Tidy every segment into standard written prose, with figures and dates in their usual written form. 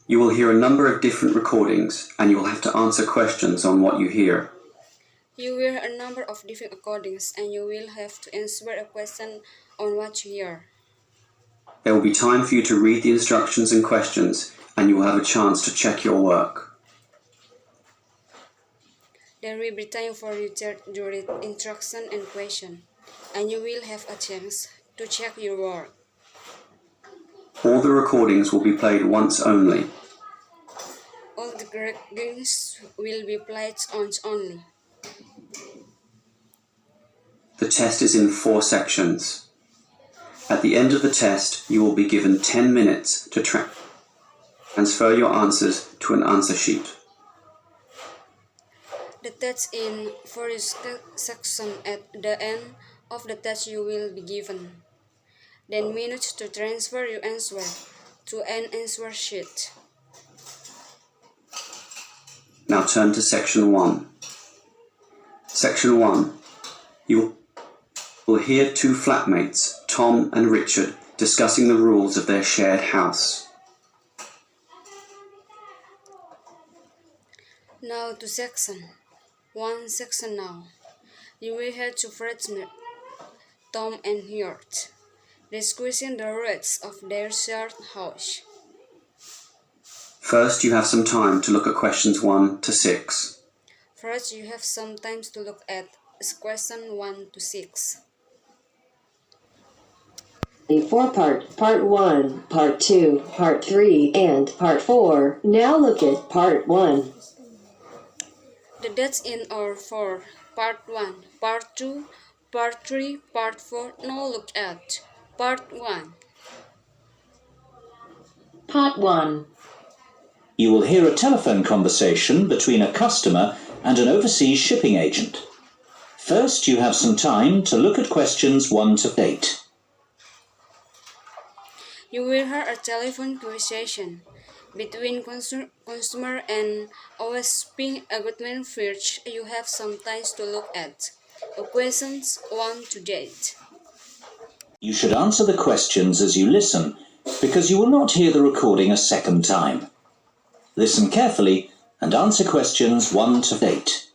You will hear a number of different recordings and you will have to answer questions on what you hear. You will hear a number of different recordings and you will have to answer a question on what you hear. There will be time for you to read the instructions and questions and you will have a chance to check your work. There will be time for you to read instruction and question, and you will have a chance to check your work. All the recordings will be played once only. All the recordings will be played once only. The test is in 4 sections. At the end of the test, you will be given 10 minutes to transfer your answers to an answer sheet. The test in 4 sections. At the end of the test, you will be given 10 minutes to transfer your answer to an answer sheet. Now turn to Section 1. Section 1. You will hear 2 flatmates, Tom and Richard, discussing the rules of their shared house. Now to Section 1 section now. You will hear 2 friends, Tom and Hurt, discussing the rules of their shared house. First, you have some time to look at questions 1 to 6. First, you have some time to look at question 1 to 6. A 4-part, Part 1, Part 2, Part 3, and Part 4. Now look at Part 1. The dates in are for Part 1, Part 2, Part 3, Part 4. Now look at Part 1. Part 1. You will hear a telephone conversation between a customer and an overseas shipping agent. First, you have some time to look at questions 1 to 8. You will hear a telephone conversation between consumer and OSP agreement. First, you have some time to look at questions 1 to 8. You should answer the questions as you listen, because you will not hear the recording a second time. Listen carefully and answer questions 1 to 8.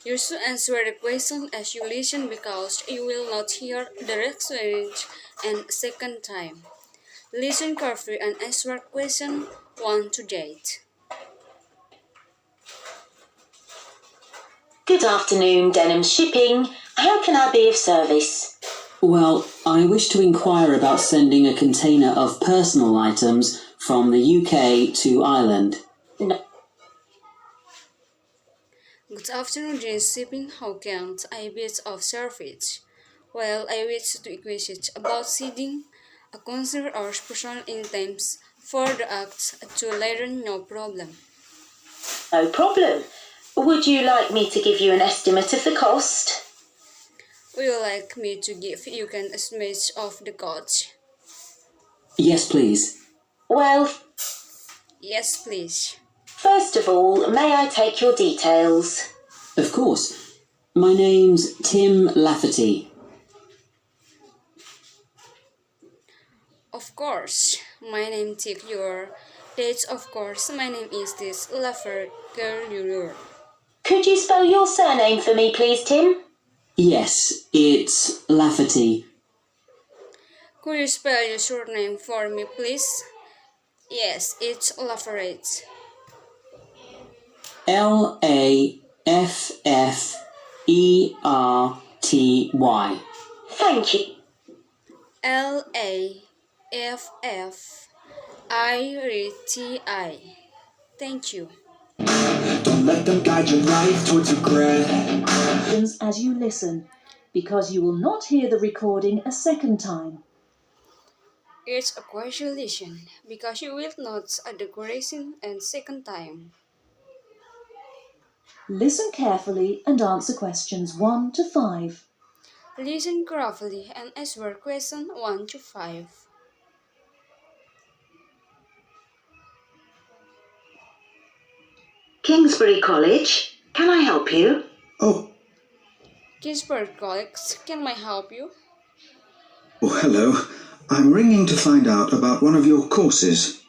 You should answer the question as you listen because you will not hear the exchange and second time. Listen carefully and answer question 1 to 8. Good afternoon, Denim Shipping. How can I be of service? Well, I wish to inquire about sending a container of personal items from the UK to Ireland. No. Good afternoon, Denim Shipping. How can I be of service? Well, I wish to inquire about sending a container or personal items for the act to later. No problem. No problem. Would you like me to give you an estimate of the cost? Would you like me to give you an estimate of the cost? Yes, please. Well, Yes, please. first of all, may I take your details? Of course. My name's Tim Lafferty. Of course. My name take your dates. Of course. My name is this Laffer girl. Could you spell your surname for me, please, Tim? Yes, it's Lafferty. Could you spell your surname for me, please? Yes, it's Lafferty. Lafferty. Thank you. Lafferty. Thank you. Don't let them guide your life towards regret. As you listen, because you will not hear the recording a second time. It's a question because you will not at the question and second time. Listen carefully and answer questions 1 to 5. Listen carefully and answer question 1 to 5. Kingsbury College, can I help you? Oh, Kingsbury College, can I help you? hello. I'm ringing to find out about one of your courses.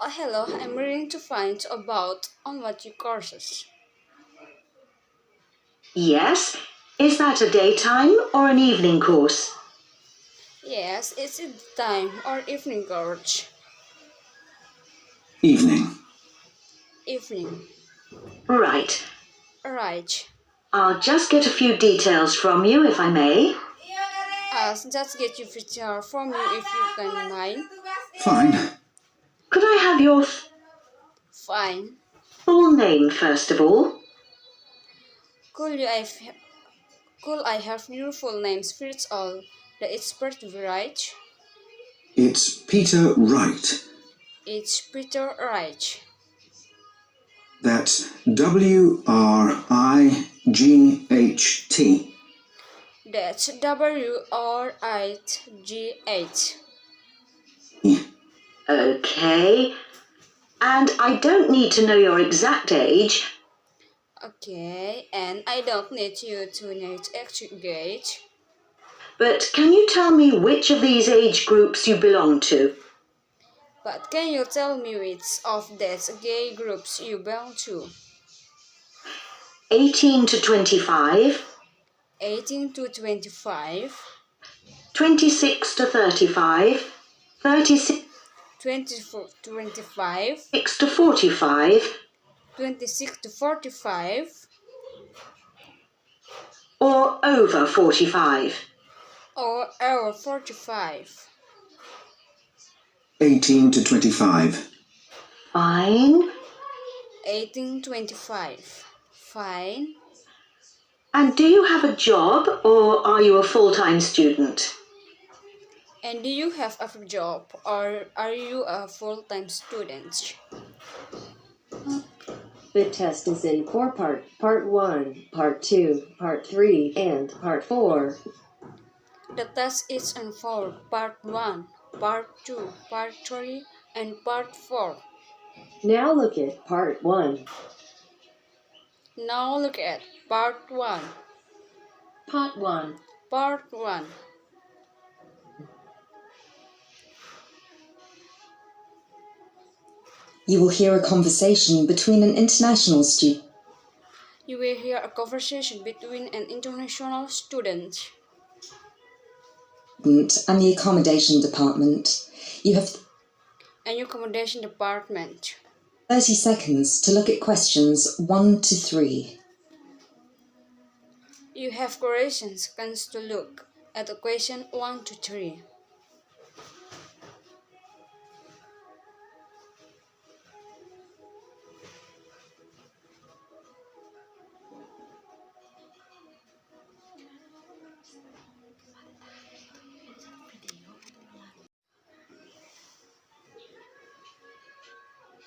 Hello, I'm reading to find about on what your courses. Yes. Is that a daytime or an evening course? Yes, it's a time or evening course. Evening. Evening. Right. Right. I'll just get a few details from you if I may. Just get your picture from you if you can mind. Fine. Could I have your Fine. full name first of all? Could you have could I have your full names first all? The expert to be right. It's Peter Wright. It's Peter Wright. That's Wright. That's WRIGH. Okay. And I don't need to know your exact age. Okay, and I don't need you to know exact age. But can you tell me which of these age groups you belong to? But can you tell me which of these gay groups you belong to? 18 to 25, 18 to 25, 26 to 35, 36 24, 25, to 45, 26 to 45, or over 45? or over 45. 18 to 25. Fine. 1825. Fine. And do you have a job or are you a full-time student? And do you have a job or are you a full-time student? The test is in 4 parts. Part 1, Part 2, Part 3, and Part 4. The test is in 4, Part 1, Part 2, Part 3, and Part 4. Now look at Part 1. Now look at Part 1. Part 1. Part 1. You will hear a conversation between an international student You will hear a conversation between an international student and the accommodation department. You have and your accommodation department. 30 seconds to look at questions 1 to 3. You have questions to look at the question 1 to 3.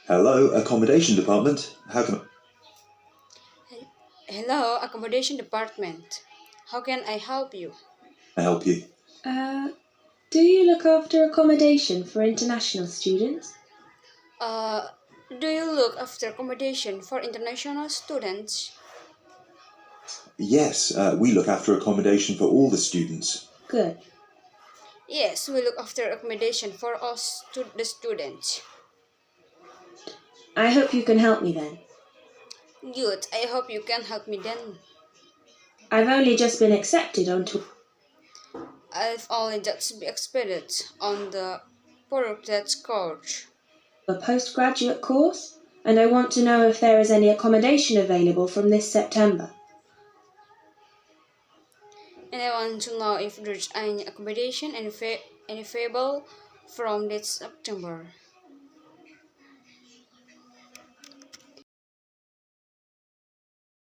Hello, accommodation department. How can Hello, accommodation department. How can I help you? I help you? Do you look after accommodation for international students? Do you look after accommodation for international students? Yes, we look after accommodation for all the students. Good. Yes, we look after accommodation for us the students. I hope you can help me then. Good, I hope you can help me then. I've only just been accepted onto... I've only just been expected on the project course. a postgraduate course, and I want to know if there is any accommodation available from this September. And I want to know if there's any accommodation and available from this September.